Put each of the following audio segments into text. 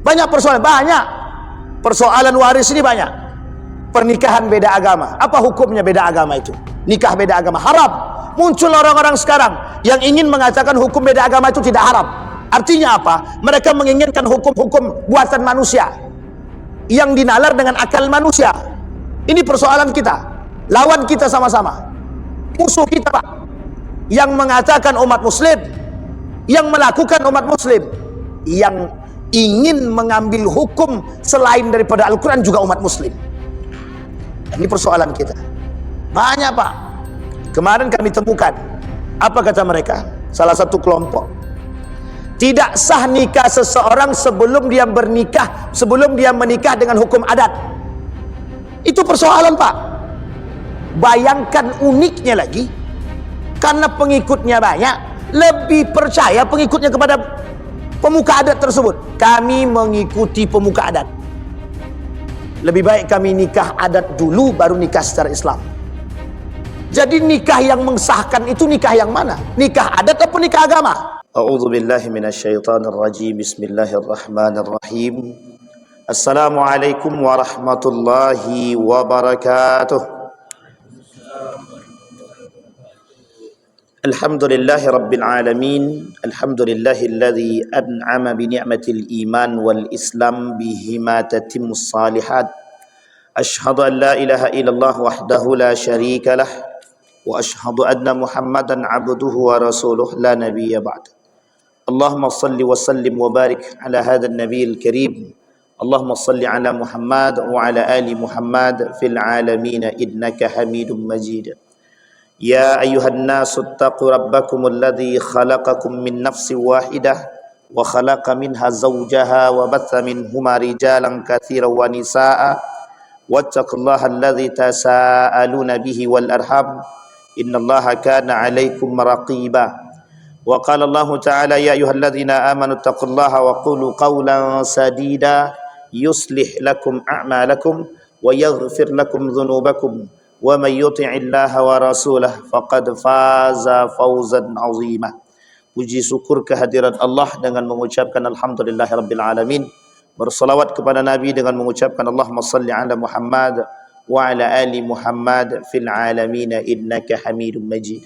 Banyak persoalan, banyak. Persoalan waris ini banyak. Pernikahan beda agama. Apa hukumnya beda agama itu? Nikah beda agama haram. Muncul orang-orang sekarang yang ingin mengatakan hukum beda agama itu tidak haram. Artinya apa? Mereka menginginkan hukum-hukum buatan manusia yang dinalar dengan akal manusia. Ini persoalan kita. Lawan kita sama-sama. Musuh kita, Pak. Yang mengatakan umat muslim, yang melakukan umat muslim, yang ingin mengambil hukum selain daripada Al-Quran juga umat muslim. Ini persoalan kita. Banyak, Pak. Kemarin kami temukan, apa kata mereka? Salah satu kelompok, tidak sah nikah seseorang sebelum dia bernikah, sebelum dia menikah dengan hukum adat. Itu persoalan, Pak. Bayangkan uniknya lagi, karena pengikutnya banyak, lebih percaya pengikutnya kepada pemuka adat tersebut. Kami mengikuti pemuka adat. Lebih baik kami nikah adat dulu, baru nikah secara Islam. Jadi nikah yang mensahkan itu nikah yang mana? Nikah adat atau nikah agama? A'udzu billahi minasyaitonir rajim. Bismillahirrahmanirrahim. Assalamualaikum warahmatullahi wabarakatuh. Alhamdulillahi Rabbil Alamin. Alhamdulillahilladzi an'ama bi ni'matil iman wal islam bihima tatimmus salihat. Ashhadu an la ilaha illallah wahdahu la syarika lah, wa ashhadu anna Muhammadan abduhu wa rasuluh la nabiyya ba'd. Allahumma salli wa sallim wa barik ala hadzal nabiyil karim. Allahumma salli ala Muhammad wa ala ali Muhammad fil alamin innaka Hamidum Majid. يا أيها الناس اتقوا ربكم الذي خلقكم من نفس واحدة وخلق منها زوجها وبث منهما رجالا كثيرا ونساء واتقوا الله الذي تساءلون به والأرحام إن الله كان عليكم رقيبا وقال الله تعالى يا أيها الذين آمنوا اتقوا الله وقولوا قولا سديدا يصلح لكم أعمالكم ويغفر لكم ذنوبكم وَمَنْ يُطِعِ اللَّهَ وَرَسُولَهُ فَقَدْ فَازَ فَوْزًا عَظِيمًا. Puji syukur kehadirat Allah dengan mengucapkan Alhamdulillahirabbil alamin. Bersalawat kepada Nabi dengan mengucapkan Allahumma salli ala Muhammad wa ala ali Muhammad fil alamin innaka Hamidum Majid.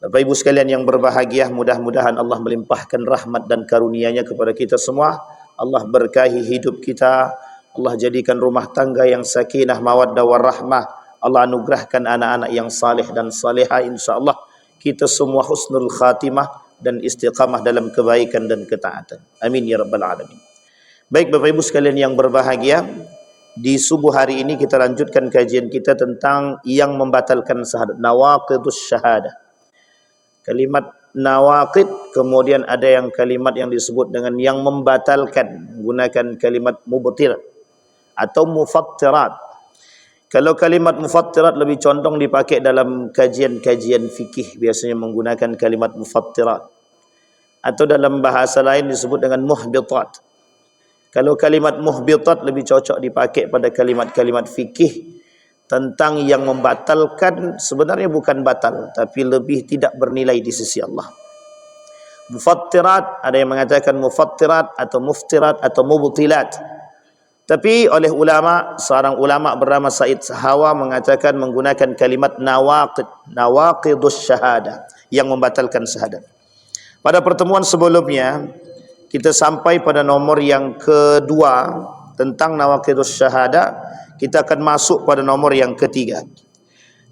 Bapak Ibu sekalian yang berbahagia, mudah-mudahan Allah melimpahkan rahmat dan karunia-Nya kepada kita semua. Allah berkahi hidup kita. Allah jadikan rumah tangga yang sakinah, mawaddah warahmah. Allah anugerahkan anak-anak yang saleh dan salehah. InsyaAllah kita semua husnul khatimah dan istiqamah dalam kebaikan dan ketaatan. Amin ya rabbal alamin. Baik Bapak Ibu sekalian yang berbahagia, di subuh hari ini kita lanjutkan kajian kita tentang yang membatalkan syahadat, nawaqidus syahadah. Kalimat nawaqid, kemudian ada yang kalimat yang disebut dengan yang membatalkan, menggunakan kalimat mubtil atau mufattirat. Kalau kalimat mufattirat lebih condong dipakai dalam kajian-kajian fikih, biasanya menggunakan kalimat mufattirat. Atau dalam bahasa lain disebut dengan muhbitat. Kalau kalimat muhbitat lebih cocok dipakai pada kalimat-kalimat fikih tentang yang membatalkan, sebenarnya bukan batal, tapi lebih tidak bernilai di sisi Allah. Mufattirat, ada yang mengatakan mufattirat atau muftirat atau mubtilat. Tapi oleh ulama, seorang ulama bernama Said Sahawa mengatakan menggunakan kalimat nawaqid, nawaqidus syahadah, yang membatalkan syahadat. Pada pertemuan sebelumnya kita sampai pada nomor yang kedua tentang nawaqidus syahadah. Kita akan masuk pada nomor yang ketiga.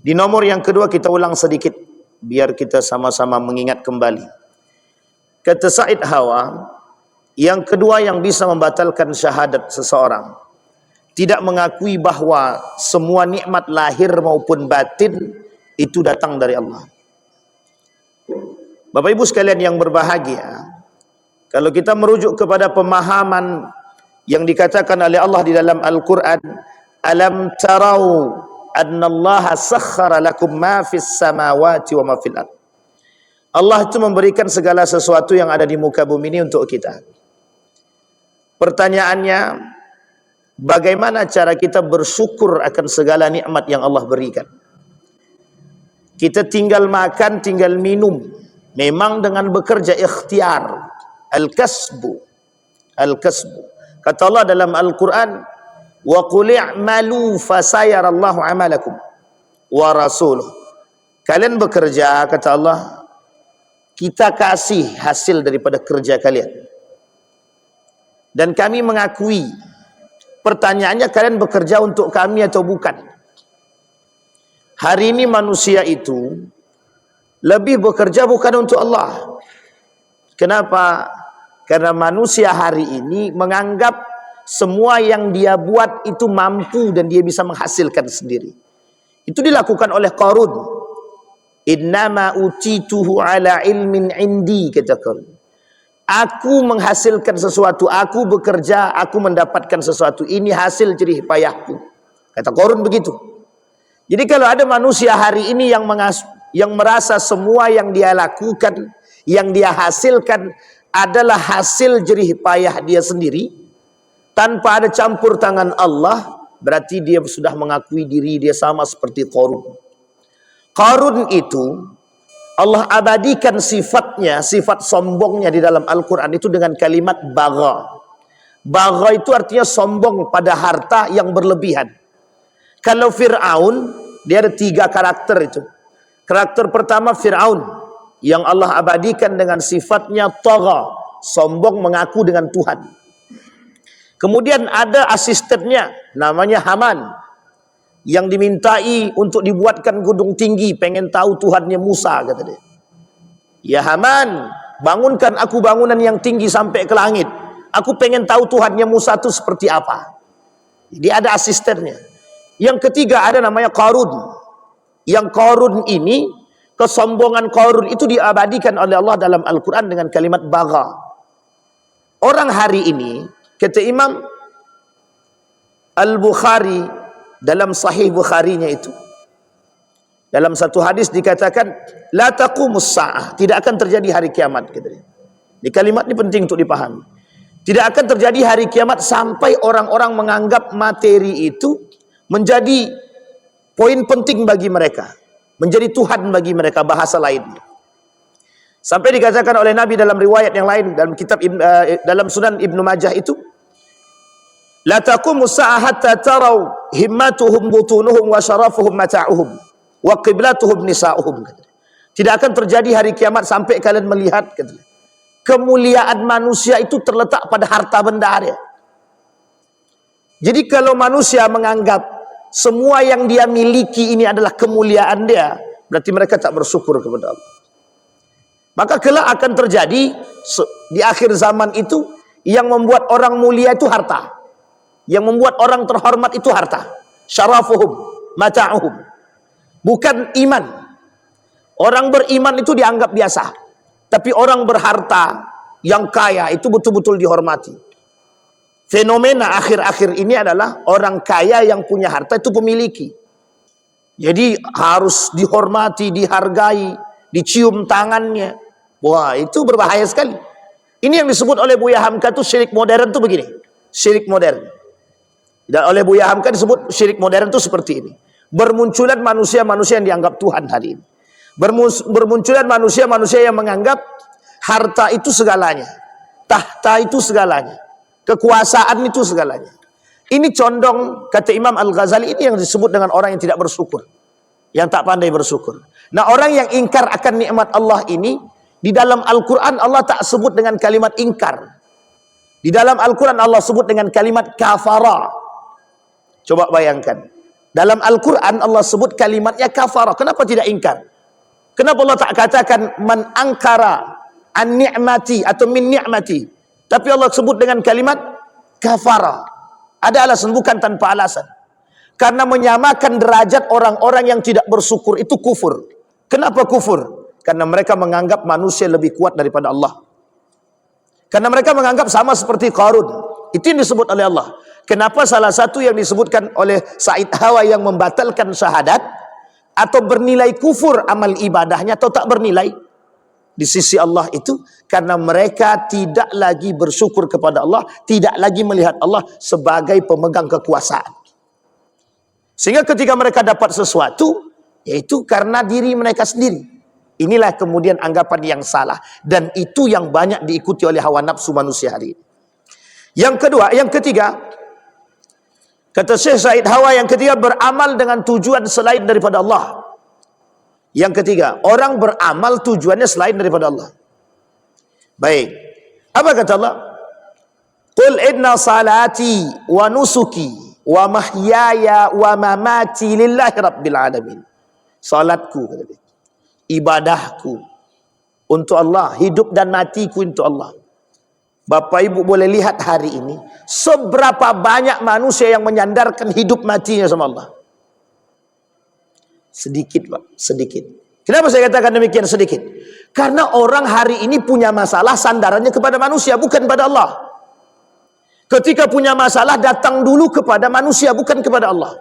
Di nomor yang kedua kita ulang sedikit biar kita sama-sama mengingat kembali. Kata Said Hawa, yang kedua yang bisa membatalkan syahadat seseorang, tidak mengakui bahwa semua nikmat lahir maupun batin itu datang dari Allah. Bapak Ibu sekalian yang berbahagia, kalau kita merujuk kepada pemahaman yang dikatakan oleh Allah di dalam Al-Quran, alam tarau annallaha sakhara lakum ma fis samawati wa ma fil ard. Allah itu memberikan segala sesuatu yang ada di muka bumi ini untuk kita. Pertanyaannya, bagaimana cara kita bersyukur akan segala nikmat yang Allah berikan? Kita tinggal makan, tinggal minum, memang dengan bekerja ikhtiar, al-kasbu. Al-kasbu. Kata Allah dalam Al-Quran, wa qul i'malu fasayarallahu amalakum wa rasuluh. Kalian bekerja, kata Allah, kita kasih hasil daripada kerja kalian. Dan kami mengakui. Pertanyaannya, kalian bekerja untuk kami atau bukan? Hari ini manusia itu lebih bekerja bukan untuk Allah. Kenapa? Karena manusia hari ini menganggap semua yang dia buat itu mampu dan dia bisa menghasilkan sendiri. Itu dilakukan oleh Qarun. Innama utituhu ala ilmin indi, kata Qarun. Aku menghasilkan sesuatu, aku bekerja, aku mendapatkan sesuatu. Ini hasil jerih payahku. Kata Qarun begitu. Jadi kalau ada manusia hari ini yang merasa semua yang dia lakukan, yang dia hasilkan adalah hasil jerih payah dia sendiri, tanpa ada campur tangan Allah, berarti dia sudah mengakui diri dia sama seperti Qarun. Qarun itu Allah abadikan sifatnya, sifat sombongnya di dalam Al-Quran itu dengan kalimat bagha. Bagha itu artinya sombong pada harta yang berlebihan. Kalau Fir'aun, dia ada 3 karakter itu. Karakter pertama Fir'aun, yang Allah abadikan dengan sifatnya tagha, sombong mengaku dengan Tuhan. Kemudian ada asistennya, namanya Haman, yang dimintai untuk dibuatkan gunung tinggi, pengen tahu Tuhannya Musa, kata dia. Ya Haman, bangunkan aku bangunan yang tinggi sampai ke langit. Aku pengen tahu Tuhannya Musa itu seperti apa. Jadi ada asistennya. Yang ketiga ada namanya Qarun. Yang Qarun ini, kesombongan Qarun itu diabadikan oleh Allah dalam Al-Quran dengan kalimat bagha. Orang hari ini, kata Imam Al-Bukhari dalam Sahih Bukharinya itu, dalam satu hadis dikatakan la taqumus sa'ah, tidak akan terjadi hari kiamat, kata dia. Di kalimat ini penting untuk dipahami. Tidak akan terjadi hari kiamat sampai orang-orang menganggap materi itu menjadi poin penting bagi mereka, menjadi Tuhan bagi mereka, bahasa lain. Sampai dikatakan oleh Nabi dalam riwayat yang lain, dalam kitab dalam Sunan Ibnu Majah itu, la taqumu sa'ah hatta taraw himmatuhum butunuhum wa syarafuhum mata'uhum wa qiblatuhum nisa'uhum. Tidak akan terjadi hari kiamat sampai kalian melihat, kemuliaan manusia itu terletak pada harta benda dia. Jadi kalau manusia menganggap semua yang dia miliki ini adalah kemuliaan dia, berarti mereka tak bersyukur kepada Allah. Maka kelak akan terjadi di akhir zaman itu, yang membuat orang mulia itu harta, yang membuat orang terhormat itu harta. Syarafuhum mata'uhum, bukan iman. Orang beriman itu dianggap biasa, tapi orang berharta yang kaya itu betul-betul dihormati. Fenomena akhir-akhir ini adalah orang kaya yang punya harta itu pemiliki. Jadi harus dihormati, dihargai, dicium tangannya. Wah, itu berbahaya sekali. Ini yang disebut oleh Buya Hamka itu syirik modern itu begini. Syirik modern. Dan oleh Buya Hamka disebut syirik modern itu seperti ini. Bermunculan manusia-manusia yang dianggap Tuhan hari ini. Bermunculan manusia-manusia yang menganggap harta itu segalanya, tahta itu segalanya, kekuasaan itu segalanya. Ini condong, kata Imam Al-Ghazali, ini yang disebut dengan orang yang tidak bersyukur, yang tak pandai bersyukur. Nah, orang yang ingkar akan nikmat Allah ini, di dalam Al-Quran Allah tak sebut dengan kalimat ingkar. Di dalam Al-Quran Allah sebut dengan kalimat kafara. Coba bayangkan, dalam Al-Quran Allah sebut kalimatnya kafara. Kenapa tidak ingkar? Kenapa Allah tak katakan man angkara an ni'mati atau min ni'mati, tapi Allah sebut dengan kalimat kafara? Ada alasan, bukan tanpa alasan. Karena menyamakan derajat orang-orang yang tidak bersyukur itu kufur. Kenapa kufur? Karena mereka menganggap manusia lebih kuat daripada Allah. Karena mereka menganggap sama seperti Qarun. Itu yang disebut oleh Allah. Kenapa salah satu yang disebutkan oleh Said Hawa yang membatalkan syahadat atau bernilai kufur amal ibadahnya atau tak bernilai di sisi Allah itu, karena mereka tidak lagi bersyukur kepada Allah, tidak lagi melihat Allah sebagai pemegang kekuasaan. Sehingga ketika mereka dapat sesuatu, yaitu karena diri mereka sendiri. Inilah kemudian anggapan yang salah, dan itu yang banyak diikuti oleh hawa nafsu manusia hari ini. Yang kedua, yang ketiga, kata Syekh Said Hawa, yang ketiga, beramal dengan tujuan selain daripada Allah. Yang ketiga, orang beramal tujuannya selain daripada Allah. Baik, apa kata Allah? Qul inna salati wa nusuki wa mahyaya wa mamati lillahi rabbil alamin. Salatku, kata dia, ibadahku untuk Allah, hidup dan matiku untuk Allah. Bapak Ibu boleh lihat hari ini seberapa banyak manusia yang menyandarkan hidup matinya sama Allah. Sedikit, Pak, sedikit. Kenapa saya katakan demikian sedikit? Karena orang hari ini punya masalah sandarannya kepada manusia, bukan pada Allah. Ketika punya masalah datang dulu kepada manusia, bukan kepada Allah.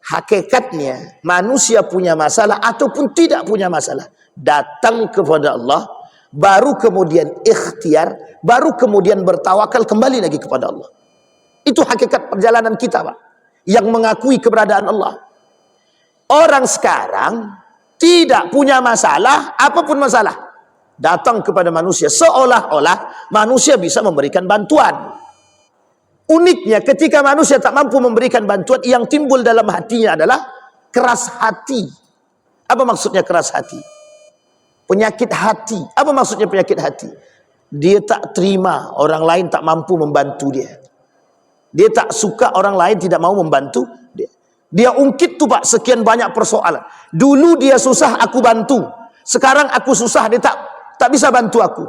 Hakikatnya manusia punya masalah ataupun tidak punya masalah, datang kepada Allah, baru kemudian ikhtiar, baru kemudian bertawakal kembali lagi kepada Allah. Itu hakikat perjalanan kita, Pak, yang mengakui keberadaan Allah. Orang sekarang tidak punya masalah, apapun masalah, datang kepada manusia, seolah-olah manusia bisa memberikan bantuan. Uniknya ketika manusia tak mampu memberikan bantuan, yang timbul dalam hatinya adalah keras hati. Apa maksudnya keras hati? Penyakit hati. Apa maksudnya penyakit hati? Dia tak terima orang lain tak mampu membantu dia. Dia tak suka orang lain tidak mau membantu dia. Dia ungkit tuh, Pak, sekian banyak persoalan. Dulu dia susah, aku bantu. Sekarang aku susah, dia tak bisa bantu aku.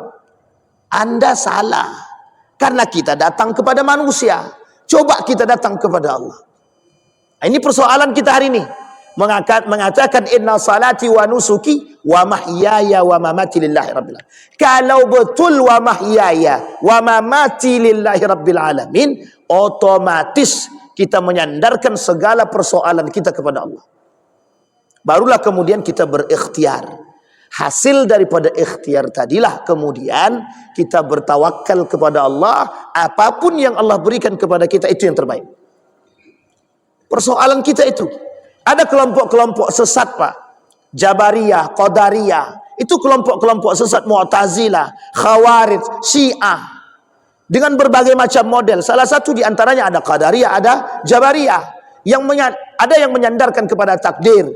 Anda salah. Karena kita datang kepada manusia. Coba kita datang kepada Allah. Ini persoalan kita hari ini. Mengatakan inna salati wa nusuki wa mahyaya wa mamati lillahi rabbil alamin. Kalau betul wa mahyaya wa mamati lillahi rabbil alamin, otomatis kita menyandarkan segala persoalan kita kepada Allah. Barulah kemudian kita berikhtiar. Hasil daripada ikhtiar tadilah kemudian kita bertawakal kepada Allah. Apapun yang Allah berikan kepada kita, itu yang terbaik. Persoalan kita itu. Ada kelompok-kelompok sesat, Pak. Jabariyah, Qadariyah. Itu kelompok-kelompok sesat, Mu'tazilah, Khawarij, Syiah. Dengan berbagai macam model. Salah satu di antaranya ada Qadariyah, ada Jabariyah. Ada yang menyandarkan kepada takdir.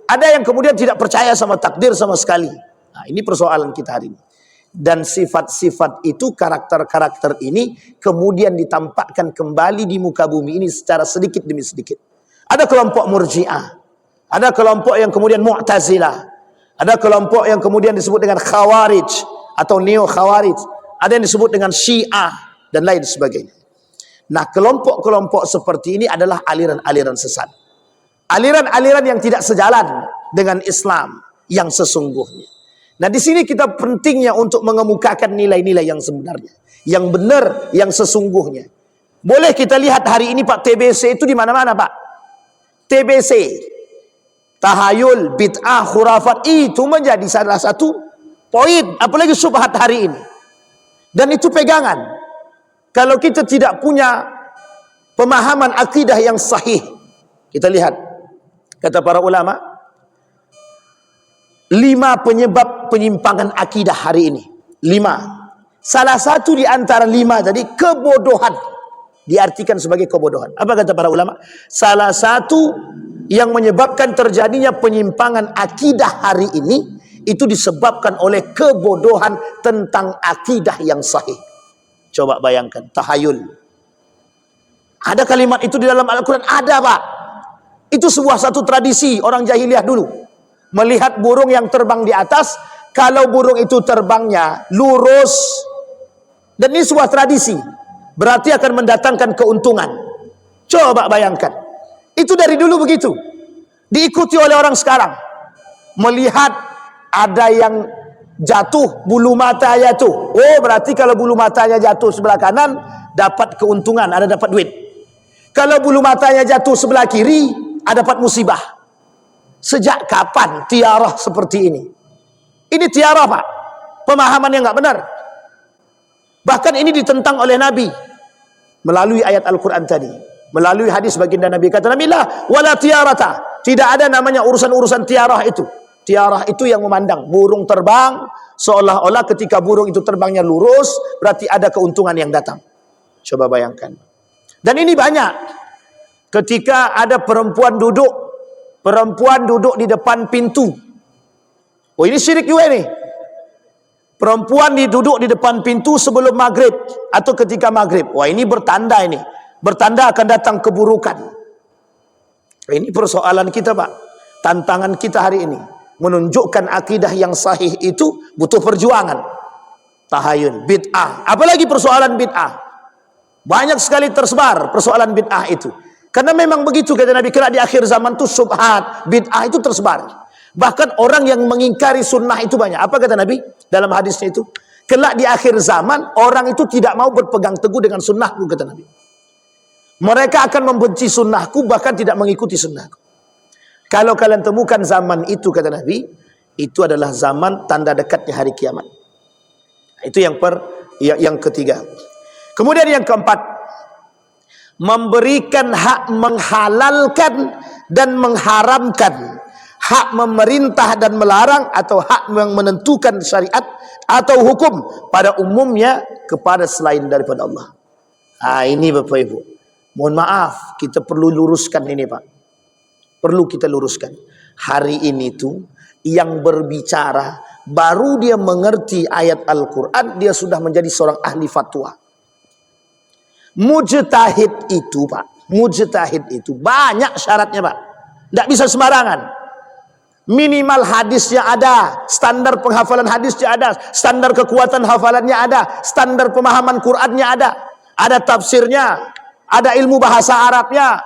Ada yang kemudian tidak percaya sama takdir sama sekali. Nah, ini persoalan kita hari ini. Dan sifat-sifat itu, karakter-karakter ini kemudian ditampakkan kembali di muka bumi ini secara sedikit demi sedikit. Ada kelompok Murji'ah, ada kelompok yang kemudian Mu'tazilah, ada kelompok yang kemudian disebut dengan Khawarij atau Neo Khawarij, ada yang disebut dengan Syiah dan lain sebagainya. Nah, kelompok-kelompok seperti ini adalah aliran-aliran sesat. Aliran-aliran yang tidak sejalan dengan Islam yang sesungguhnya. Nah, di sini kita pentingnya untuk mengemukakan nilai-nilai yang sebenarnya, yang benar, yang sesungguhnya. Boleh kita lihat hari ini, Pak, TBC itu di mana-mana, Pak. TBC, tahayul, bid'ah, khurafat, itu menjadi salah satu poin, apalagi syubhat hari ini. Dan itu pegangan. Kalau kita tidak punya pemahaman akidah yang sahih, kita lihat, kata para ulama, 5 penyebab penyimpangan akidah hari ini. 5. Salah satu di antara 5 tadi, kebodohan. Diartikan sebagai kebodohan. Apa kata para ulama? Salah satu yang menyebabkan terjadinya penyimpangan akidah hari ini, itu disebabkan oleh kebodohan tentang akidah yang sahih. Coba bayangkan, tahayul. Ada kalimat itu di dalam Al-Quran? Ada, Pak. Itu sebuah satu tradisi orang jahiliyah dulu. Melihat burung yang terbang di atas, kalau burung itu terbangnya lurus, dan ini sebuah tradisi, berarti akan mendatangkan keuntungan. Coba bayangkan. Itu dari dulu begitu. Diikuti oleh orang sekarang. Melihat ada yang jatuh, bulu mata jatuh. Oh, berarti kalau bulu matanya jatuh sebelah kanan, dapat keuntungan, ada dapat duit. Kalau bulu matanya jatuh sebelah kiri, ada dapat musibah. Sejak kapan tiarah seperti ini? Ini tiarah, Pak. Pemahaman yang nggak benar. Bahkan ini ditentang oleh Nabi melalui ayat Al-Quran tadi, melalui hadis baginda Nabi. Kata Nabi, la wala tiarata. Tidak ada namanya urusan-urusan tiarah itu. Tiarah itu yang memandang burung terbang, seolah-olah ketika burung itu terbangnya lurus, berarti ada keuntungan yang datang. Coba bayangkan. Dan ini banyak. Ketika ada perempuan duduk di depan pintu. Oh, ini syirik juga ini. Perempuan duduk di depan pintu sebelum maghrib atau ketika maghrib. Wah, ini bertanda ini. Bertanda akan datang keburukan. Ini persoalan kita, Pak. Tantangan kita hari ini. Menunjukkan akidah yang sahih itu butuh perjuangan. Tahayul, bid'ah. Apalagi persoalan bid'ah. Banyak sekali tersebar persoalan bid'ah itu. Karena memang begitu kata Nabi, kelak di akhir zaman itu subhat, bid'ah itu tersebar. Bahkan orang yang mengingkari sunnah itu banyak. Apa kata Nabi dalam hadisnya itu? Kelak di akhir zaman orang itu tidak mau berpegang teguh dengan sunnahku, kata Nabi. Mereka akan membenci sunnahku, bahkan tidak mengikuti sunnahku. Kalau kalian temukan zaman itu, kata Nabi, itu adalah zaman tanda dekatnya hari kiamat. Itu yang ketiga. Kemudian yang keempat, memberikan hak menghalalkan dan mengharamkan, hak memerintah dan melarang, atau hak yang menentukan syariat atau hukum pada umumnya kepada selain daripada Allah. Ini Bapak Ibu, mohon maaf, kita perlu luruskan ini, Pak. Perlu kita luruskan. Hari ini tuh yang berbicara baru dia mengerti ayat Al-Quran, dia sudah menjadi seorang ahli fatwa. Mujtahid itu, Pak, mujtahid itu banyak syaratnya, Pak. Tidak bisa sembarangan. Minimal hadisnya ada, standar penghafalan hadisnya ada, standar kekuatan hafalannya ada, standar pemahaman Qur'annya ada tafsirnya, ada ilmu bahasa Arabnya,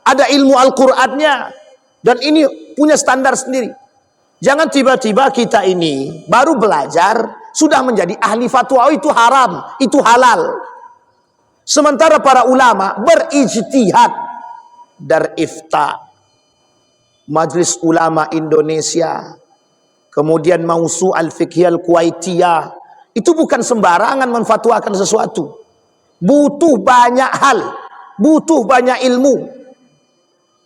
ada ilmu Al-Qur'annya, dan ini punya standar sendiri. Jangan tiba-tiba kita ini baru belajar sudah menjadi ahli fatwa, oh itu haram, itu halal. Sementara para ulama berijtihad. Dar Ifta, Majelis Ulama Indonesia, kemudian Mausu' al-Fiqhiyah al-Kuwaitiyah, itu bukan sembarangan menfatwakan sesuatu. Butuh banyak hal, butuh banyak ilmu.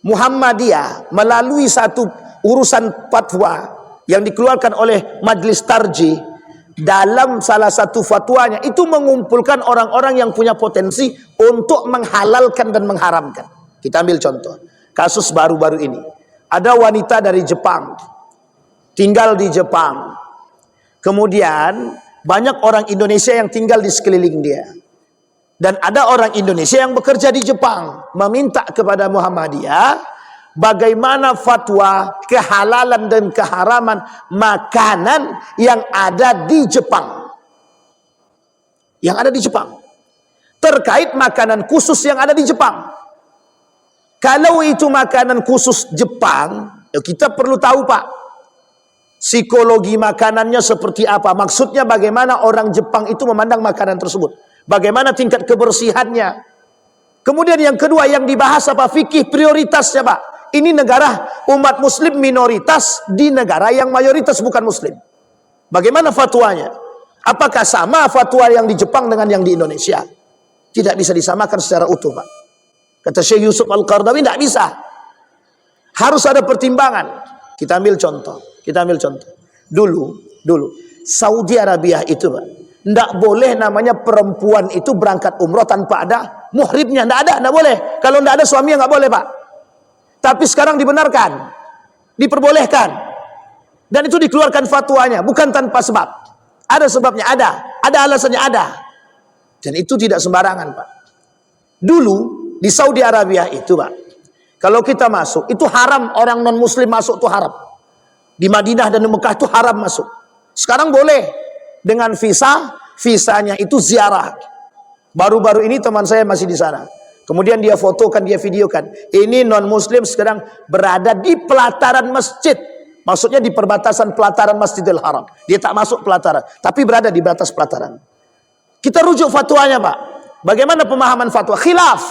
Muhammadiyah melalui satu urusan fatwa yang dikeluarkan oleh Majelis Tarjih, dalam salah satu fatwanya itu mengumpulkan orang-orang yang punya potensi untuk menghalalkan dan mengharamkan. Kita ambil contoh kasus baru-baru ini. Ada wanita dari Jepang, tinggal di Jepang. Kemudian banyak orang Indonesia yang tinggal di sekeliling dia. Dan ada orang Indonesia yang bekerja di Jepang, meminta kepada Muhammadiyah bagaimana fatwa kehalalan dan keharaman makanan yang ada di Jepang. Yang ada di Jepang. Terkait makanan khusus yang ada di Jepang. Kalau itu makanan khusus Jepang, kita perlu tahu, Pak, psikologi makanannya seperti apa. Maksudnya bagaimana orang Jepang itu memandang makanan tersebut. Bagaimana tingkat kebersihannya. Kemudian yang kedua yang dibahas apa? Fikih prioritasnya, Pak. Ini negara umat muslim minoritas di negara yang mayoritas bukan muslim. Bagaimana fatwanya? Apakah sama fatwa yang di Jepang dengan yang di Indonesia? Tidak bisa disamakan secara utuh, Pak. Kata Syekh Yusuf Al-Qardawi, tidak bisa. Harus ada pertimbangan. Kita ambil contoh. Dulu Saudi Arabia itu, Pak, tidak boleh namanya perempuan itu berangkat umroh tanpa ada muhrimnya. Tidak boleh. Kalau tidak ada suaminya nggak boleh, Pak. Tapi sekarang dibenarkan, diperbolehkan, dan itu dikeluarkan fatwanya, bukan tanpa sebab. Ada sebabnya, ada alasannya, ada. Dan itu tidak sembarangan, Pak. Dulu di Saudi Arabia itu, Pak, kalau kita masuk itu haram, orang non muslim masuk itu haram. Di Madinah dan di Mekah itu haram masuk. Sekarang boleh dengan visanya itu ziarah. Baru-baru ini teman saya masih di sana. Kemudian dia fotokan, dia videokan. Ini non-muslim sekarang berada di pelataran masjid. Maksudnya di perbatasan pelataran Masjidil Haram. Dia tak masuk pelataran, tapi berada di batas pelataran. Kita rujuk fatwanya, Pak. Bagaimana pemahaman fatwa? Khilaf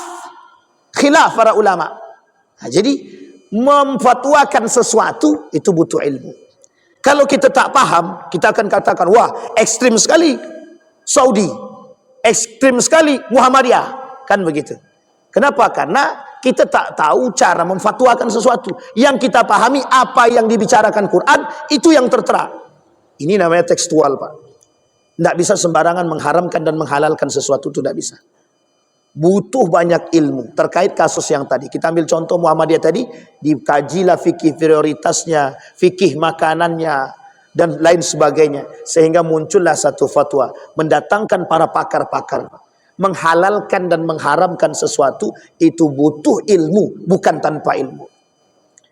para ulama. Nah, jadi memfatwakan sesuatu itu butuh ilmu. Kalau kita tak paham, kita akan katakan, wah, ekstrim sekali Saudi, ekstrim sekali Muhammadiyah, kan begitu. Kenapa? Karena kita tak tahu cara memfatwakan sesuatu. Yang kita pahami apa yang dibicarakan Quran, itu yang tertera. Ini namanya tekstual, Pak. Tidak bisa sembarangan mengharamkan dan menghalalkan sesuatu, itu tidak bisa. butuh banyak ilmu terkait kasus yang tadi. Kita ambil contoh Muhammadiyah tadi, dikajilah fikih prioritasnya, fikih makanannya, dan lain sebagainya. Sehingga muncullah satu fatwa, mendatangkan para pakar-pakar. Menghalalkan dan mengharamkan sesuatu, itu butuh ilmu, bukan tanpa ilmu.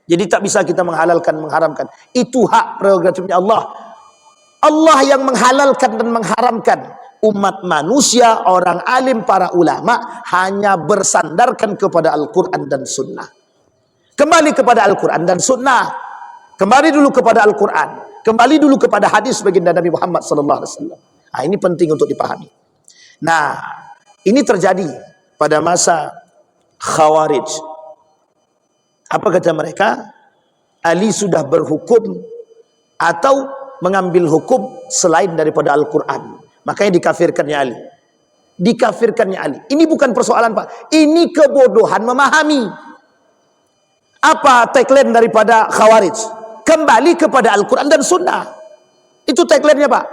Jadi tak bisa kita menghalalkan, mengharamkan. Itu hak prerogatifnya Allah. Allah yang menghalalkan dan mengharamkan. Umat manusia, orang alim, para ulama hanya bersandarkan kepada Al-Quran dan Sunnah. Kembali kepada Al-Quran dan Sunnah. Kembali dulu kepada Al-Quran. Kembali dulu kepada hadis baginda Nabi Muhammad SAW. Nah, ini penting untuk dipahami. Nah, ini terjadi pada masa Khawarij. Apa kata mereka? Ali sudah berhukum atau mengambil hukum selain daripada Al-Quran. Makanya dikafirkannya Ali. Dikafirkannya Ali. Ini bukan persoalan, Pak. Ini kebodohan memahami. Apa tagline daripada Khawarij? Kembali kepada Al-Quran dan Sunnah. Itu tagline-nya, Pak.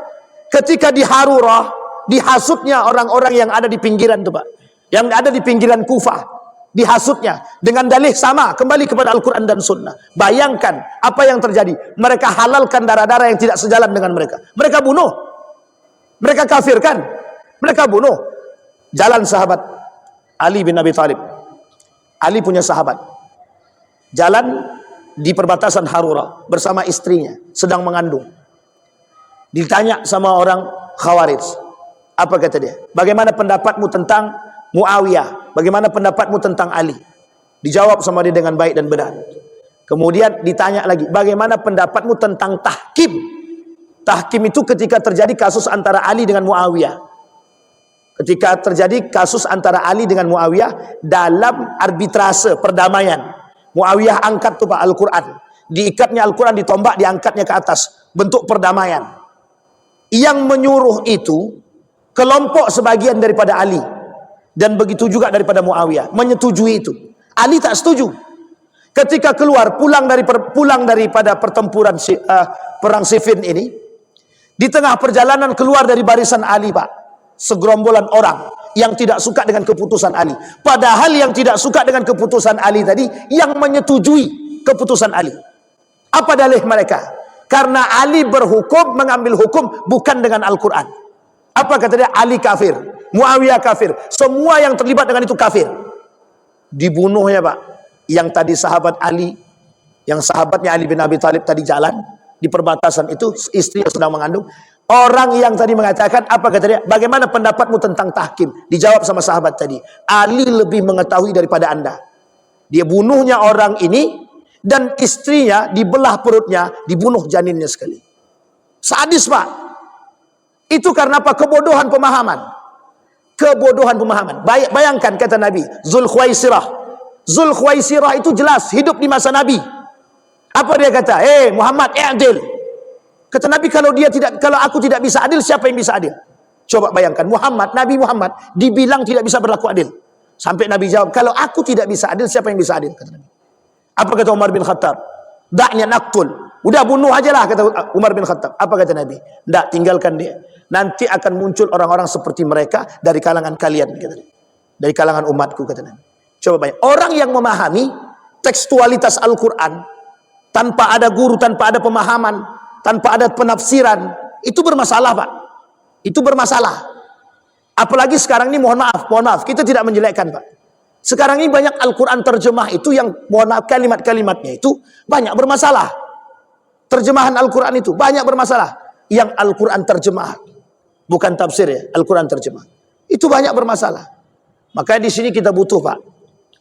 Ketika di Harurah, dihasutnya orang-orang yang ada di pinggiran itu, Pak. Yang ada di pinggiran Kufah. Dihasutnya. Dengan dalih sama. Kembali kepada Al-Quran dan Sunnah. Bayangkan apa yang terjadi. Mereka halalkan darah-darah yang tidak sejalan dengan mereka. Mereka bunuh. Mereka kafirkan, mereka bunuh. Jalan sahabat Ali bin Abi Thalib. Ali punya sahabat. Jalan di perbatasan Harura bersama istrinya, sedang mengandung. Ditanya sama orang Khawarij. Apa kata dia? Bagaimana pendapatmu tentang Muawiyah? Bagaimana pendapatmu tentang Ali? Dijawab sama dia dengan baik dan benar. Kemudian ditanya lagi, bagaimana pendapatmu tentang tahkim? Tahkim itu ketika terjadi kasus antara Ali dengan Muawiyah. Ketika terjadi kasus antara Ali dengan Muawiyah dalam arbitrase perdamaian. Muawiyah angkat tuh Pak Al-Quran. Diikatnya Al-Quran, ditombak, diangkatnya ke atas. Bentuk perdamaian. Yang menyuruh itu kelompok sebagian daripada Ali. Dan begitu juga daripada Muawiyah. Menyetujui itu. Ali tak setuju. Ketika keluar, pulang daripada pertempuran perang Siffin ini. Di tengah perjalanan keluar dari barisan Ali, Pak, segerombolan orang yang tidak suka dengan keputusan Ali. Padahal yang tidak suka dengan keputusan Ali tadi yang menyetujui keputusan Ali. Apa dalih mereka? Karena Ali berhukum, mengambil hukum bukan dengan Al-Quran. Apa kata dia? Ali kafir, Muawiyah kafir, semua yang terlibat dengan itu kafir. Dibunuhnya, Pak. Yang tadi sahabat Ali, yang sahabatnya Ali bin Abi Thalib tadi jalan di perbatasan itu, istri yang sedang mengandung. Orang yang tadi mengatakan, apa kata dia? Bagaimana pendapatmu tentang tahkim? Dijawab sama sahabat tadi, Ali lebih mengetahui daripada anda. Dia bunuhnya orang ini, dan istrinya dibelah perutnya, dibunuh janinnya sekali. Sadis, Pak. Itu karena apa? Kebodohan pemahaman. Kebodohan pemahaman. Bayangkan kata Nabi, Zulkhuwaisirah. Zulkhuwaisirah itu jelas hidup di masa Nabi. Apa dia kata? Muhammad, adil. Kata Nabi, kalau aku tidak bisa adil, siapa yang bisa adil? Coba bayangkan, Nabi Muhammad dibilang tidak bisa berlaku adil. Sampai Nabi jawab, kalau aku tidak bisa adil, siapa yang bisa adil? Kata Nabi. Apa kata Umar bin Khattab? Da'nya naqtul. Udah bunuh aja lah, kata Umar bin Khattab. Apa kata Nabi? Tidak, tinggalkan dia. Nanti akan muncul orang-orang seperti mereka dari kalangan kalian, kata Nabi. Dari kalangan umatku, kata Nabi. Coba bayangkan, orang yang memahami tekstualitas Al-Quran tanpa ada guru, tanpa ada pemahaman, tanpa ada penafsiran, itu bermasalah, Pak. Itu bermasalah. Apalagi sekarang ini, mohon maaf, kita tidak menjelekkan, Pak. Sekarang ini banyak Al-Quran terjemah itu yang, mohon maaf, kalimat-kalimatnya itu banyak bermasalah. Terjemahan Al-Quran itu banyak bermasalah. Yang Al-Quran terjemah, bukan tafsir ya, Al-Quran terjemah. Itu banyak bermasalah. Makanya di sini kita butuh, Pak,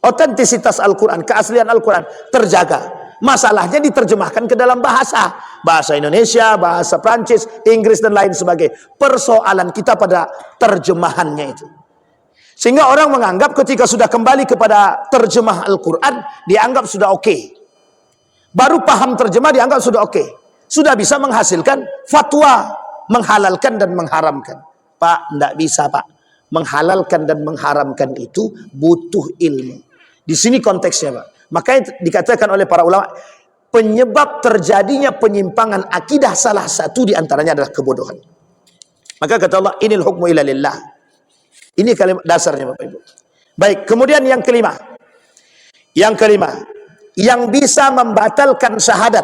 otentisitas Al-Quran, keaslian Al-Quran terjaga. Masalahnya diterjemahkan ke dalam bahasa Indonesia, bahasa Prancis, Inggris dan lain sebagainya. Persoalan kita pada terjemahannya itu. Sehingga orang menganggap ketika sudah kembali kepada terjemah Al-Quran, dianggap sudah oke. Baru paham terjemah dianggap sudah oke. Sudah bisa menghasilkan fatwa, menghalalkan dan mengharamkan. Pak, tidak bisa, Pak. Menghalalkan dan mengharamkan itu butuh ilmu. Di sini konteksnya, Pak. Makanya dikatakan oleh para ulama, penyebab terjadinya penyimpangan akidah salah satu diantaranya adalah kebodohan. Maka kata Allah, inil hukmu illa lillah. Ini kalimat dasarnya, Bapak Ibu. Baik, kemudian yang kelima. Yang kelima, yang bisa membatalkan syahadat.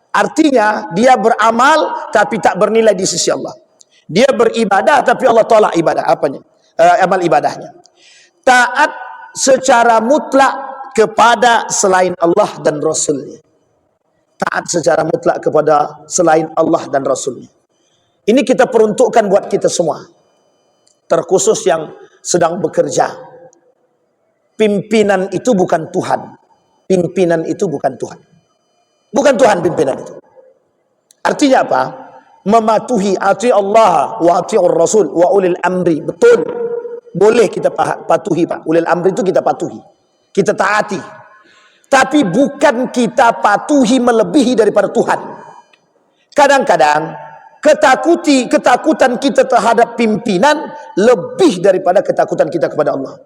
Artinya dia beramal tapi tak bernilai di sisi Allah. Dia beribadah tapi Allah tolak ibadah apanya? Amal ibadahnya. Taat secara mutlak kepada selain Allah dan Rasulnya. Taat secara mutlak kepada selain Allah dan Rasulnya. Ini kita peruntukkan buat kita semua. Terkhusus yang sedang bekerja. Pimpinan itu bukan Tuhan. Pimpinan itu bukan Tuhan. Bukan Tuhan pimpinan itu. Artinya apa? Mematuhi ati Allah wa ati'ur Rasul wa ulil amri. Betul. Boleh kita patuhi, Pak. Ulil amri itu kita patuhi. Kita taati. Tapi bukan kita patuhi melebihi daripada Tuhan. Kadang-kadang ketakutan kita terhadap pimpinan lebih daripada ketakutan kita kepada Allah.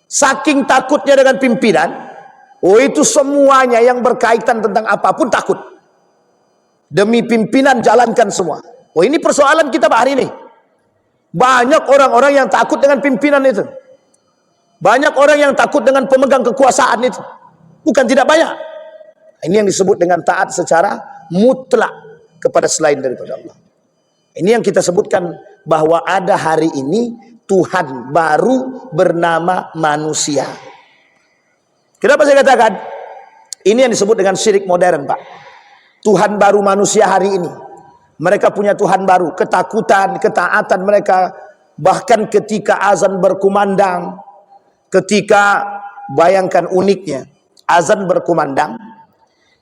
Saking takutnya dengan pimpinan, itu semuanya yang berkaitan tentang apapun takut. Demi pimpinan jalankan semua. Ini persoalan kita hari ini. Banyak orang-orang yang takut dengan pimpinan itu. Banyak orang yang takut dengan pemegang kekuasaan itu. Bukan tidak banyak. Ini yang disebut dengan taat secara mutlak kepada selain daripada Allah. Ini yang kita sebutkan bahwa ada hari ini Tuhan baru bernama manusia. Kenapa saya katakan? Ini yang disebut dengan syirik modern, Pak. Tuhan baru manusia hari ini. Mereka punya Tuhan baru. Ketakutan, ketaatan mereka. Bahkan ketika azan berkumandang. Ketika, bayangkan uniknya. Azan berkumandang.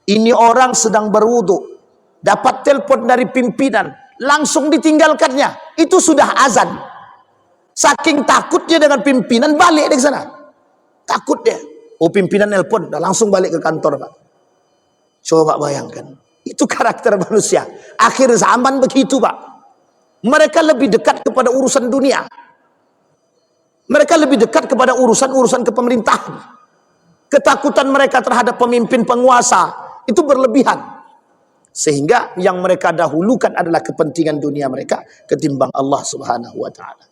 Ini orang sedang berwudu. Dapat telepon dari pimpinan. Langsung ditinggalkannya. Itu sudah azan. Saking takutnya dengan pimpinan, balik dari sana. Takut dia. Oh, pimpinan nelpon, dah langsung balik ke kantor, Pak. Coba bayangkan. Itu karakter manusia. Akhir zaman begitu, Pak. Mereka lebih dekat kepada urusan dunia. Mereka lebih dekat kepada urusan-urusan kepemerintahan. Ketakutan mereka terhadap pemimpin penguasa itu berlebihan. Sehingga yang mereka dahulukan adalah kepentingan dunia mereka ketimbang Allah Subhanahu wa taala.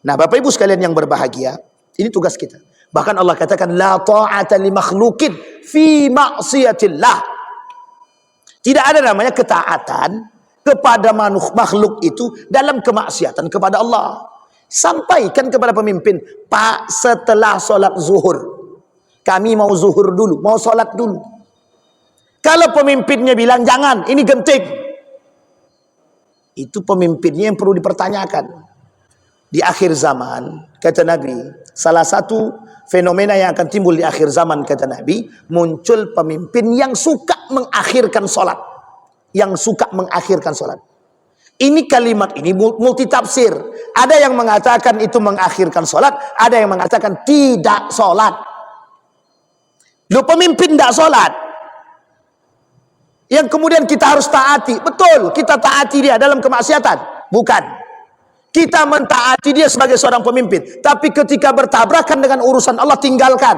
Nah, Bapak Ibu sekalian yang berbahagia, ini tugas kita. Bahkan Allah katakan la ta'ata li makhluqin fi ma'siyatillah. Tidak ada namanya ketaatan kepada makhluk itu dalam kemaksiatan kepada Allah. Sampaikan kepada pemimpin, Pak, setelah sholat zuhur, kami mau zuhur dulu, mau sholat dulu. Kalau pemimpinnya bilang jangan, ini genting, itu pemimpinnya yang perlu dipertanyakan. Di akhir zaman, kata Nabi, salah satu fenomena yang akan timbul di akhir zaman, kata Nabi, muncul pemimpin yang suka mengakhirkan sholat. Yang suka mengakhirkan sholat. Ini kalimat ini multi tafsir. Ada yang mengatakan itu mengakhirkan sholat, ada yang mengatakan tidak sholat. Loh, pemimpin tidak sholat, yang kemudian kita harus taati. Betul, kita taati dia dalam kemaksiatan. Bukan. Kita mentaati dia sebagai seorang pemimpin. Tapi ketika bertabrakan dengan urusan Allah, tinggalkan.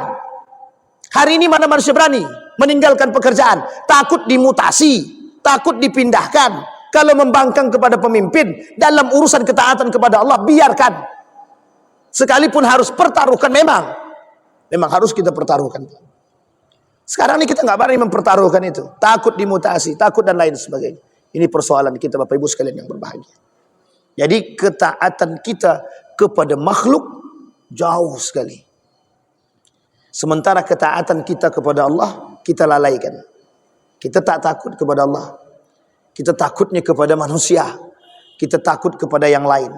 Hari ini mana manusia berani meninggalkan pekerjaan? Takut dimutasi, takut dipindahkan. Kalau membangkang kepada pemimpin dalam urusan ketaatan kepada Allah, biarkan. Sekalipun harus pertaruhkan, memang harus kita pertaruhkan. Sekarang ini kita nggak berani mempertaruhkan itu. Takut dimutasi, takut dan lain sebagainya. Ini persoalan kita, Bapak Ibu sekalian yang berbahagia. Jadi ketaatan kita kepada makhluk jauh sekali. Sementara ketaatan kita kepada Allah, kita lalaikan. Kita tak takut kepada Allah. Kita takutnya kepada manusia. Kita takut kepada yang lain.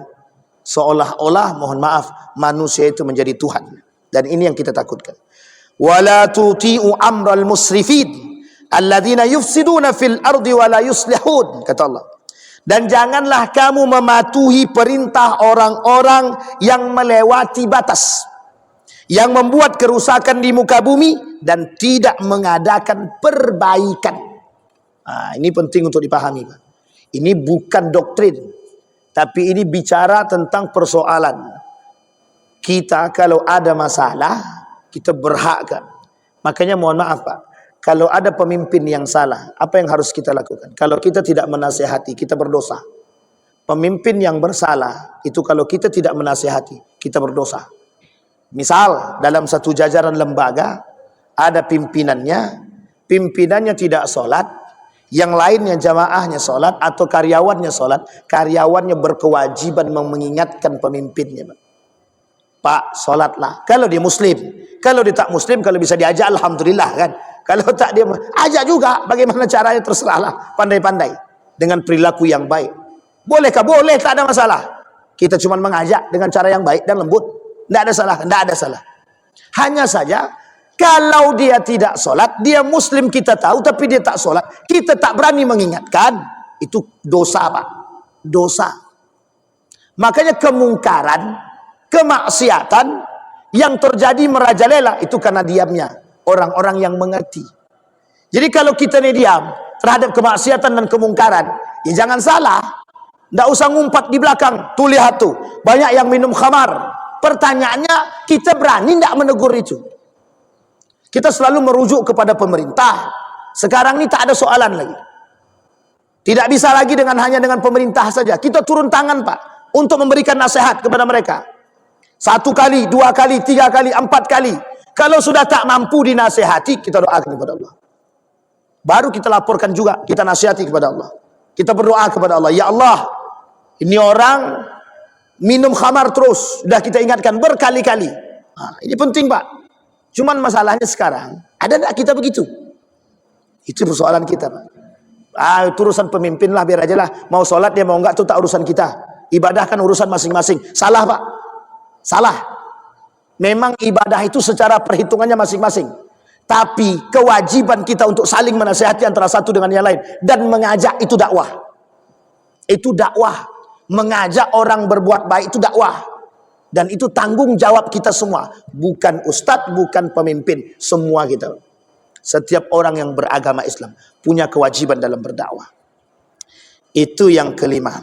Seolah-olah, mohon maaf, manusia itu menjadi Tuhan. Dan ini yang kita takutkan. Wala tuti'u amral musrifin alladzina yufsiduna fil ardi wala yuslihun, kata Allah. Dan janganlah kamu mematuhi perintah orang-orang yang melewati batas, yang membuat kerusakan di muka bumi dan tidak mengadakan perbaikan. Nah, ini penting untuk dipahami, Pak. Ini bukan doktrin, tapi ini bicara tentang persoalan. Kita kalau ada masalah, kita berhak kan. Makanya mohon maaf, Pak, kalau ada pemimpin yang salah, apa yang harus kita lakukan? Kalau kita tidak menasihati, kita berdosa. Pemimpin yang bersalah, itu kalau kita tidak menasihati, kita berdosa. Misal dalam satu jajaran lembaga ada pimpinannya tidak sholat, yang lainnya jamaahnya sholat, atau karyawannya sholat, karyawannya berkewajiban mengingatkan pemimpinnya, Pak, sholatlah. Kalau dia muslim, kalau dia tak muslim, kalau bisa diajak alhamdulillah kan. Kalau tak dia ajak juga, bagaimana caranya terserahlah, pandai-pandai dengan perilaku yang baik. Bolehkah? Boleh, tak ada masalah. Kita cuma mengajak dengan cara yang baik dan lembut. Tidak ada salah, tidak ada salah. Hanya saja kalau dia tidak sholat, dia muslim kita tahu, tapi dia tak sholat, kita tak berani mengingatkan, itu dosa, Pak. Dosa. Makanya kemungkaran, kemaksiatan yang terjadi merajalela itu karena diamnya orang-orang yang mengerti. Jadi kalau kita ini diam terhadap kemaksiatan dan kemungkaran, ya jangan salah. Tidak usah ngumpat di belakang. Tuh lihat tuh, banyak yang minum khamar. Pertanyaannya, kita berani tidak menegur itu? Kita selalu merujuk kepada pemerintah. Sekarang ini tak ada soalan lagi. Tidak bisa lagi hanya dengan pemerintah saja. Kita turun tangan, Pak, untuk memberikan nasihat kepada mereka. 1 kali, 2 kali, 3 kali, 4 kali. Kalau sudah tak mampu dinasihati, kita doakan kepada Allah. Baru kita laporkan juga, kita nasihati kepada Allah. Kita berdoa kepada Allah, ya Allah, ini orang minum khamar terus, sudah kita ingatkan berkali-kali. Ini penting, Pak. Cuman masalahnya sekarang, ada tak kita begitu? Itu persoalan kita, Pak. Itu urusan pemimpin lah, biar aja lah. Mau sholat dia mau enggak, itu tak urusan kita. Ibadah kan urusan masing-masing. Salah, Pak. Salah. Memang ibadah itu secara perhitungannya masing-masing. Tapi kewajiban kita untuk saling menasihati antara satu dengan yang lain. Dan mengajak, itu dakwah. Itu dakwah. Mengajak orang berbuat baik itu dakwah, dan itu tanggung jawab kita semua, bukan ustadz, bukan pemimpin, semua kita. Setiap orang yang beragama Islam punya kewajiban dalam berdakwah. Itu yang kelima.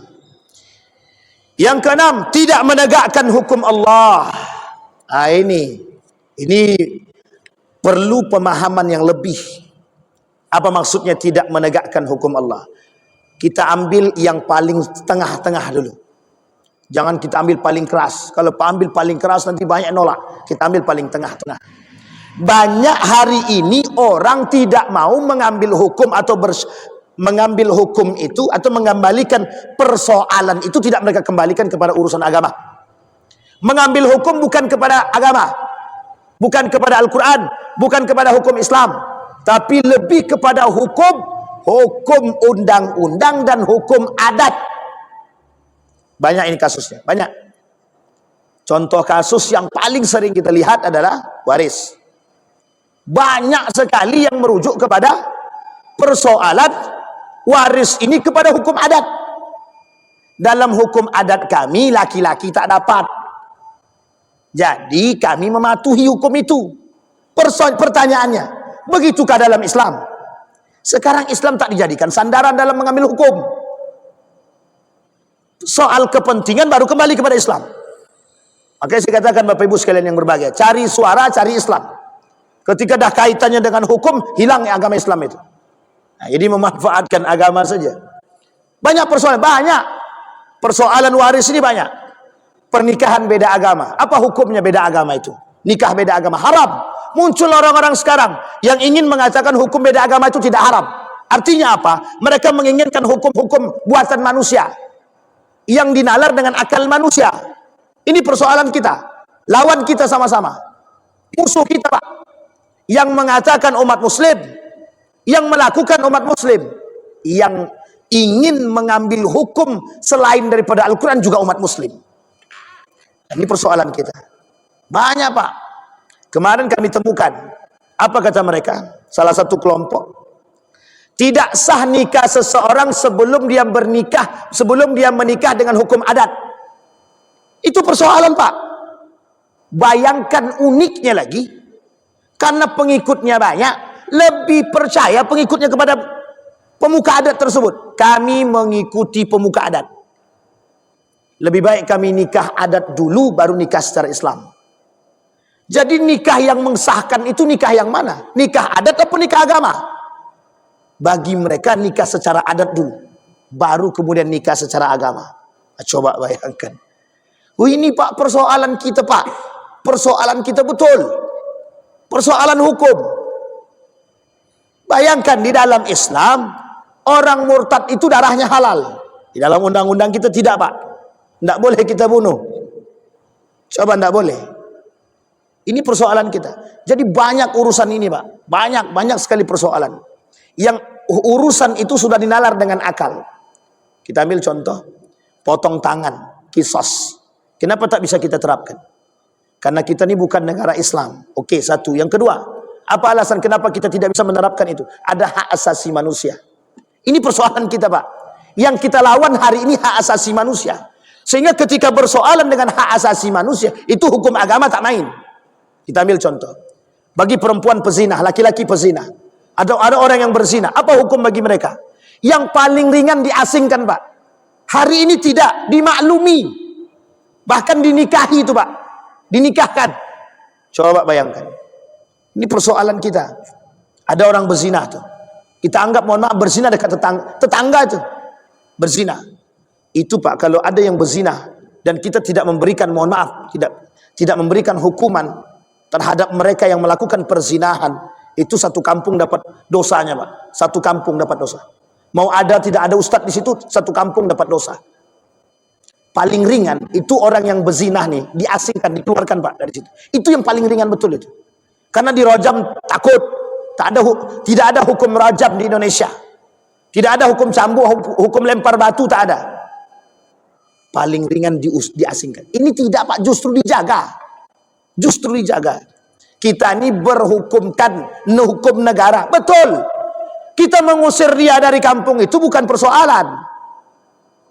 Yang keenam, tidak menegakkan hukum Allah. Ini perlu pemahaman yang lebih. Apa maksudnya tidak menegakkan hukum Allah? Kita ambil yang paling tengah-tengah dulu. Jangan kita ambil paling keras. Kalau ambil paling keras nanti banyak nolak. Kita ambil paling tengah-tengah. Banyak hari ini orang tidak mau mengambil hukum atau mengambil hukum itu atau mengembalikan persoalan itu, tidak mereka kembalikan kepada urusan agama. Mengambil hukum bukan kepada agama, bukan kepada Al-Quran, bukan kepada hukum Islam, tapi lebih kepada hukum undang-undang dan hukum adat. Banyak ini kasusnya, banyak. Contoh kasus yang paling sering kita lihat adalah waris. Banyak sekali yang merujuk kepada persoalan waris ini kepada hukum adat. Dalam hukum adat kami, laki-laki tak dapat. Jadi kami mematuhi hukum itu. Pertanyaannya, begitukah dalam Islam? Sekarang Islam tak dijadikan sandaran dalam mengambil hukum. Soal kepentingan baru kembali kepada Islam. Makanya saya katakan Bapak Ibu sekalian yang berbahagia, cari suara, cari Islam. Ketika dah kaitannya dengan hukum, hilang agama Islam itu. Jadi memanfaatkan agama saja. Banyak persoalan, banyak. Persoalan waris ini banyak. Pernikahan beda agama. Apa hukumnya beda agama itu? Nikah beda agama, haram. Muncul orang-orang sekarang yang ingin mengatakan hukum beda agama itu tidak haram. Artinya apa? Mereka menginginkan hukum-hukum buatan manusia yang dinalar dengan akal manusia. Ini persoalan kita. Lawan kita sama-sama. Musuh kita, Pak. Yang mengatakan umat muslim, yang melakukan umat muslim, yang ingin mengambil hukum selain daripada Al-Quran juga umat muslim. Ini persoalan kita. Banyak, Pak. Kemarin kami temukan, apa kata mereka? Salah satu kelompok, tidak sah nikah seseorang sebelum dia bernikah, sebelum dia menikah dengan hukum adat. Itu persoalan, Pak. Bayangkan uniknya lagi, karena pengikutnya banyak, lebih percaya pengikutnya kepada pemuka adat tersebut. Kami mengikuti pemuka adat. Lebih baik kami nikah adat dulu, baru nikah secara Islam. Jadi nikah yang mensahkan itu nikah yang mana? Nikah adat atau nikah agama? Bagi mereka nikah secara adat dulu, baru kemudian nikah secara agama. Coba bayangkan. Ini, Pak, persoalan kita, Pak. persoalan kita betul. Persoalan hukum. Bayangkan di dalam Islam, orang murtad itu darahnya halal. Di dalam undang-undang kita tidak, Pak. Tidak boleh kita bunuh. Coba tidak boleh. Ini persoalan kita. Jadi banyak urusan ini, Pak. Banyak sekali persoalan. Yang urusan itu sudah dinalar dengan akal. Kita ambil contoh, potong tangan, kisos. Kenapa tak bisa kita terapkan? Karena kita ini bukan negara Islam. Oke, satu. Yang kedua, apa alasan kenapa kita tidak bisa menerapkan itu? Ada hak asasi manusia. Ini persoalan kita, Pak. Yang kita lawan hari ini hak asasi manusia. Sehingga ketika bersoalan dengan hak asasi manusia, itu hukum agama tak main. Kita ambil contoh. Bagi perempuan pezina, laki-laki pezina. Ada orang yang berzina. Apa hukum bagi mereka? Yang paling ringan diasingkan, Pak. Hari ini tidak, dimaklumi. Bahkan dinikahi itu, Pak. Dinikahkan. Coba bayangkan. Ini persoalan kita. Ada orang berzina tuh. Kita anggap, mohon maaf, berzina dekat tetangga itu. Berzina. Itu, Pak, kalau ada yang berzina dan kita tidak memberikan, mohon maaf, tidak memberikan hukuman terhadap mereka yang melakukan perzinahan, itu satu kampung dapat dosanya, Pak. Satu kampung dapat dosa. Mau ada tidak ada ustadz di situ, satu kampung dapat dosa. Paling ringan itu orang yang berzina nih diasingkan, dikeluarkan, Pak, dari situ. Itu yang paling ringan betul itu. Karena dirajam takut, tidak ada hukum rajam di Indonesia. Tidak ada hukum cambuk, hukum lempar batu, tak ada. Paling ringan diasingkan. Ini tidak, Pak, justru dijaga. Justru dijaga. Kita ini berhukumkan hukum negara. Betul. Kita mengusir dia dari kampung itu bukan persoalan.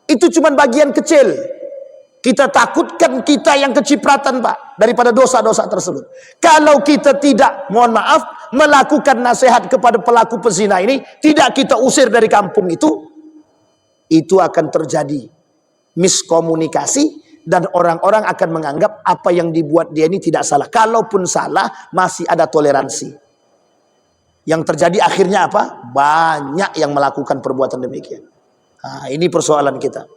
Itu cuma bagian kecil. Kita takutkan kita yang kecipratan, Pak, daripada dosa-dosa tersebut. Kalau kita tidak, mohon maaf, melakukan nasihat kepada pelaku pezina ini, tidak kita usir dari kampung itu akan terjadi miskomunikasi dan orang-orang akan menganggap apa yang dibuat dia ini tidak salah. Kalaupun salah, masih ada toleransi. Yang terjadi akhirnya apa? Banyak yang melakukan perbuatan demikian. Nah, ini persoalan kita.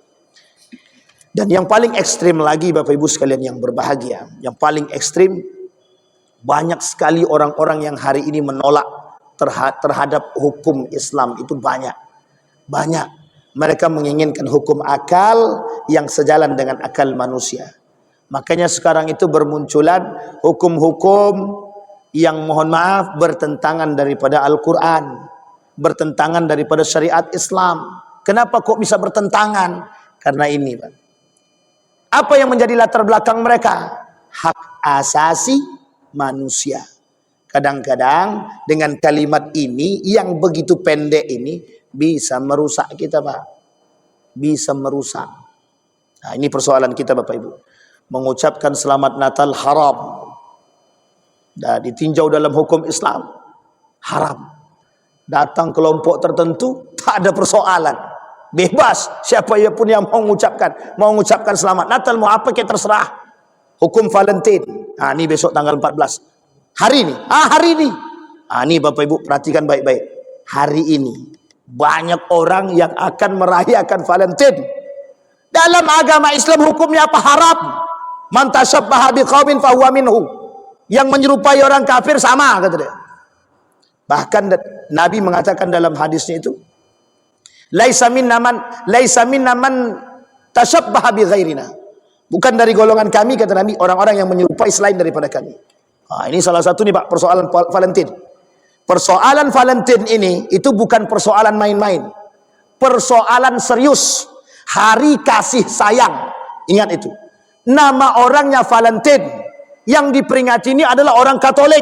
Dan yang paling ekstrim lagi, Bapak Ibu sekalian yang berbahagia, yang paling ekstrim, banyak sekali orang-orang yang hari ini menolak terhadap hukum Islam itu banyak. Mereka menginginkan hukum akal yang sejalan dengan akal manusia. Makanya sekarang itu bermunculan hukum-hukum yang, mohon maaf, bertentangan daripada Al-Quran, bertentangan daripada syariat Islam. Kenapa kok bisa bertentangan? Karena ini, Pak. Apa yang menjadi latar belakang mereka? Hak asasi manusia. Kadang-kadang dengan kalimat ini yang begitu pendek ini bisa merusak kita, Pak. Bisa merusak. Nah, ini persoalan kita, Bapak Ibu. Mengucapkan selamat Natal haram. Dan ditinjau dalam hukum Islam haram. Datang kelompok tertentu tak ada persoalan. Bebas siapa ia pun yang mau mengucapkan selamat Natal, mau apa kayak terserah. Hukum Valentine. Nah, ini besok tanggal 14. Hari ini. Hari ini. Ini Bapak Ibu perhatikan baik-baik. Hari ini banyak orang yang akan merayakan Valentine. Dalam agama Islam hukumnya apa? Haram. Man tashabbaha biqaumin fahuwa minhu. Yang menyerupai orang kafir sama, kata dia. Bahkan Nabi mengatakan dalam hadisnya itu, laisa minna man tashabbaha bi ghairina. Bukan dari golongan kami, kata Nabi, orang-orang yang menyerupai selain daripada kami. Ini salah satu nih, Pak, persoalan Valentine. Persoalan Valentine ini itu bukan persoalan main-main. Persoalan serius. Hari kasih sayang. Ingat itu. Nama orangnya Valentine. Yang diperingati ini adalah orang Katolik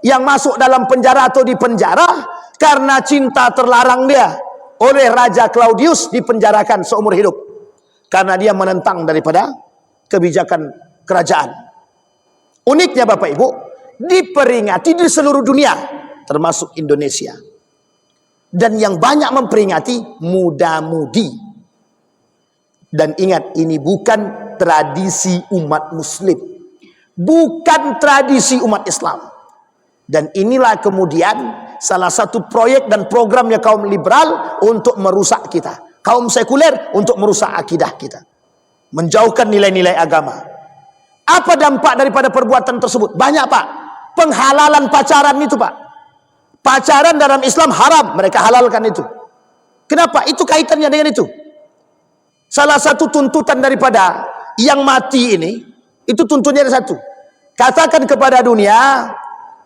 yang masuk dalam penjara atau dipenjara karena cinta terlarang dia oleh Raja Claudius, dipenjarakan seumur hidup karena dia menentang daripada kebijakan kerajaan. Uniknya, Bapak Ibu, diperingati di seluruh dunia termasuk Indonesia, dan yang banyak memperingati muda-mudi. Dan ingat, ini bukan tradisi umat Muslim, bukan tradisi umat Islam. Dan inilah kemudian salah satu proyek dan programnya kaum liberal untuk merusak kita, kaum sekuler untuk merusak akidah kita, menjauhkan nilai-nilai agama. Apa dampak daripada perbuatan tersebut? Banyak, Pak. Penghalalan pacaran itu, Pak. Pacaran dalam Islam haram, mereka halalkan itu. Kenapa? Itu kaitannya dengan itu. Salah satu tuntutan daripada yang mati ini, itu tuntutannya ada satu. Katakan kepada dunia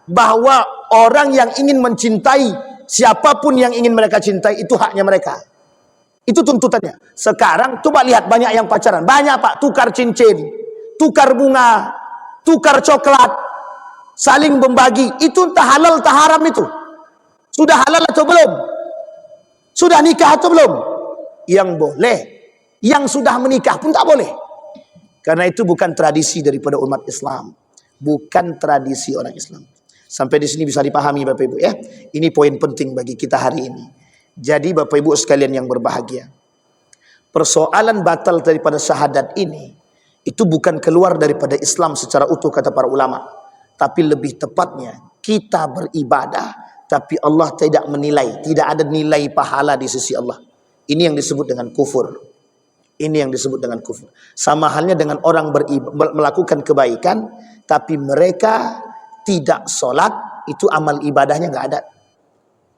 bahwa orang yang ingin mencintai siapapun yang ingin mereka cintai, itu haknya mereka. Itu tuntutannya. Sekarang coba lihat banyak yang pacaran. Banyak, Pak. Tukar cincin, tukar bunga, tukar coklat, saling membagi. Itu entah halal entah haram itu. Sudah halal atau belum? Sudah nikah atau belum? Yang boleh. Yang sudah menikah pun tak boleh. Karena itu bukan tradisi daripada umat Islam. Bukan tradisi orang Islam. Sampai di sini bisa dipahami Bapak Ibu ya. Ini poin penting bagi kita hari ini. Jadi Bapak Ibu sekalian yang berbahagia, persoalan batal daripada syahadat ini, itu bukan keluar daripada Islam secara utuh kata para ulama. Tapi lebih tepatnya, kita beribadah, tapi Allah tidak menilai. Tidak ada nilai pahala di sisi Allah. Ini yang disebut dengan kufur. Ini yang disebut dengan kufur. Sama halnya dengan orang melakukan kebaikan, tapi mereka tidak sholat, itu amal ibadahnya nggak ada.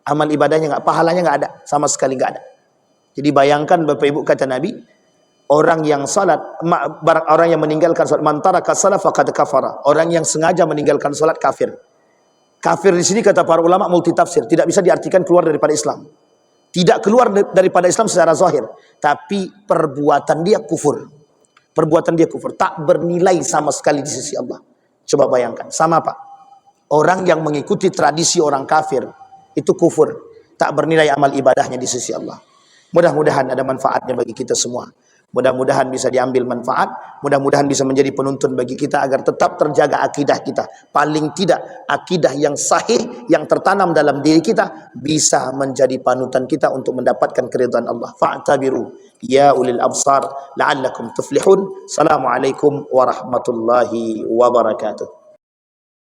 Amal ibadahnya nggak, pahalanya nggak ada, sama sekali nggak ada. Jadi bayangkan Bapak Ibu, kata Nabi, orang yang salat, orang yang meninggalkan salat, man taraka shalah faqad kafara. Orang yang sengaja meninggalkan salat kafir. Kafir di sini kata para ulama multi tafsir, tidak bisa diartikan keluar daripada Islam. Tidak keluar daripada Islam secara zahir, tapi perbuatan dia kufur. Perbuatan dia kufur, tak bernilai sama sekali di sisi Allah. Coba bayangkan, sama Pak. Orang yang mengikuti tradisi orang kafir, itu kufur, tak bernilai amal ibadahnya di sisi Allah. Mudah-mudahan ada manfaatnya bagi kita semua. Mudah-mudahan bisa diambil manfaat, mudah-mudahan bisa menjadi penuntun bagi kita agar tetap terjaga akidah kita. Paling tidak akidah yang sahih, yang tertanam dalam diri kita, bisa menjadi panutan kita untuk mendapatkan keridhaan Allah. Fa'tabiru ya ulil absar la'allakum tuflihun. Assalamualaikum warahmatullahi wabarakatuh.